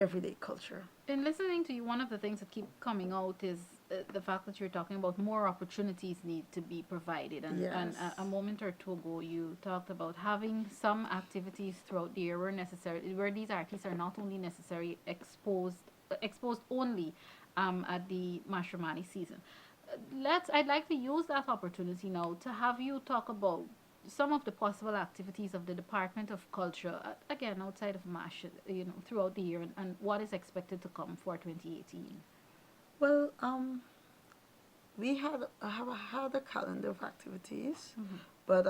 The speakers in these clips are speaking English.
everyday culture. In listening to you, one of the things that keep coming out is the fact that you're talking about more opportunities need to be provided. And Yes. a moment or two ago, you talked about having some activities throughout the year where necessary, where these artists are not only necessary exposed only at the matrimony season. I'd like to use that opportunity now to have you talk about some of the possible activities of the Department of Culture, again outside of MASH, throughout the year, and what is expected to come for 2018. Well, we have had a calendar of activities, Mm-hmm. but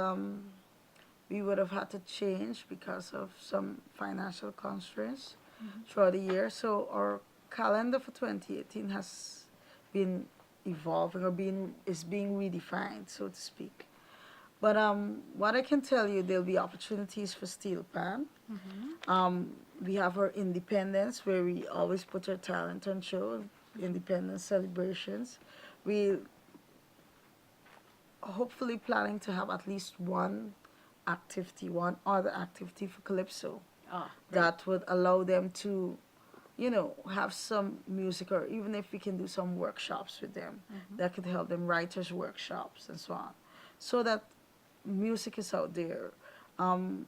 we would have had to change because of some financial constraints Mm-hmm. throughout the year. So our calendar for 2018 has been evolving or being redefined, so to speak. But what I can tell you, there'll be opportunities for steel pan. Mm-hmm. We have our independence where we always put our talent on show, independence celebrations. We hopefully planning to have at least one other activity for Calypso Ah, great. that would allow them to, have some music, or even if we can do some workshops with them Mm-hmm. that could help them, writers workshops and so on, so that music is out there. Um,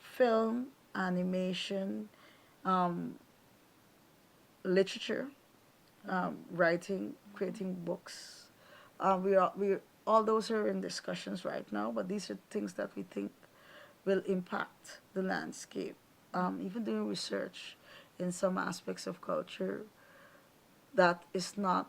Film, animation, um, literature, writing, creating books. We all those are in discussions right now, but these are things that we think will impact the landscape. Even doing research in some aspects of culture that is not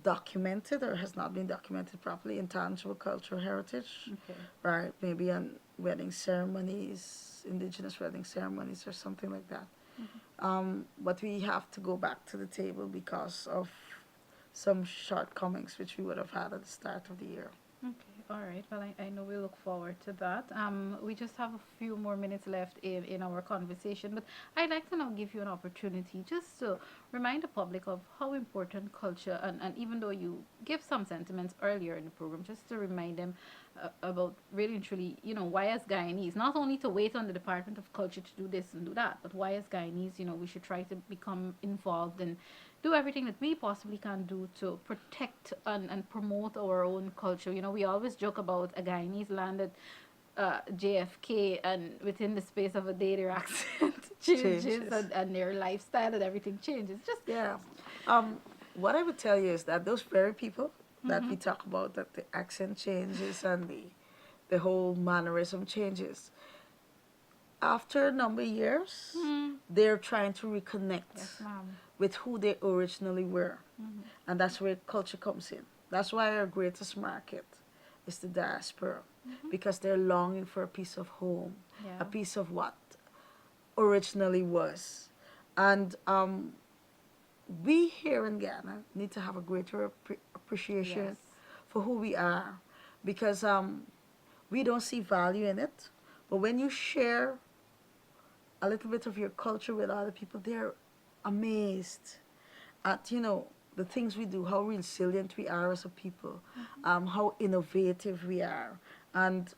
documented or has not been documented properly, intangible cultural heritage, Okay. right? Maybe on wedding ceremonies, indigenous wedding ceremonies, or something like that. Mm-hmm. But we have to go back to the table because of some shortcomings which we would have had at the start of the year. Okay, all right. Well, I know we look forward to that. We just have a few more minutes left in our conversation, but I'd like to now give you an opportunity just to remind the public of how important culture, and even though you give some sentiments earlier in the program, just to remind them about really and truly, why as Guyanese, not only to wait on the Department of Culture to do this and do that, but why as Guyanese, we should try to become involved and do everything that we possibly can do to protect and promote our own culture. We always joke about a Guyanese landed JFK, and within the space of a day, their accent changes, Changes. and their lifestyle and everything changes. Just Yeah. Um, what I would tell you is that those very people that mm-hmm. we talk about, that the accent changes and the whole mannerism changes, after a number of years, Mm. they're trying to Yes, reconnect ma'am. with who they originally were. Mm-hmm. And that's where culture comes in. That's why our greatest market is the diaspora, Mm-hmm. because they're longing for a piece of home, a Yeah. piece of what originally was. And we here in Ghana need to have a greater Yes. appreciation for who we are, because we don't see value in it. But when you share a little bit of your culture with other people, they're amazed at, the things we do, how resilient we are as a people, Mm-hmm. how innovative we are, and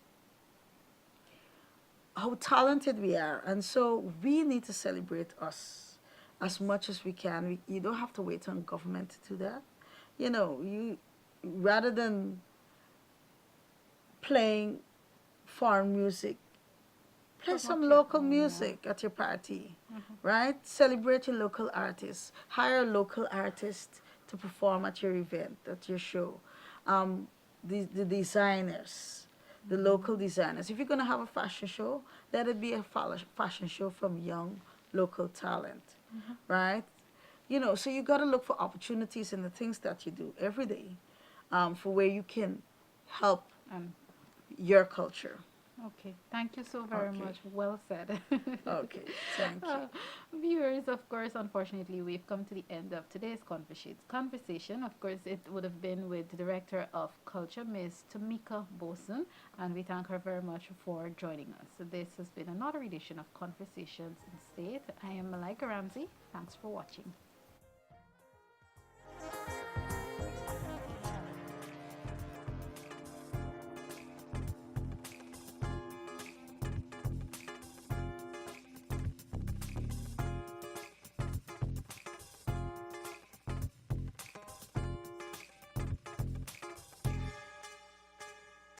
how talented we are. And so we need to celebrate us Yes. as much as we can. You don't have to wait on government to do that. You rather than playing foreign music, play Promote some your local own. Yeah. music at your party, Mm-hmm. right? Celebrate your local artists. Hire a local artist to perform at your event, at your show. Um, the designers, the local Mm-hmm. designers. If you're going to have a fashion show, let it be a fashion show from young local talent, Mm-hmm. right? So you got to look for opportunities in the things that you do every day, for where you can help And your culture. okay, thank you so very Okay. much. Well said. Okay. Thank you. Uh, Viewers, of course, unfortunately, we've come to the end of today's conversation. Of course, it would have been with the Director of Culture, Ms. Tamika Boson, and we thank her very much for joining us. So this has been another edition of Conversations in State. I am Malika Ramsey. Thanks for watching.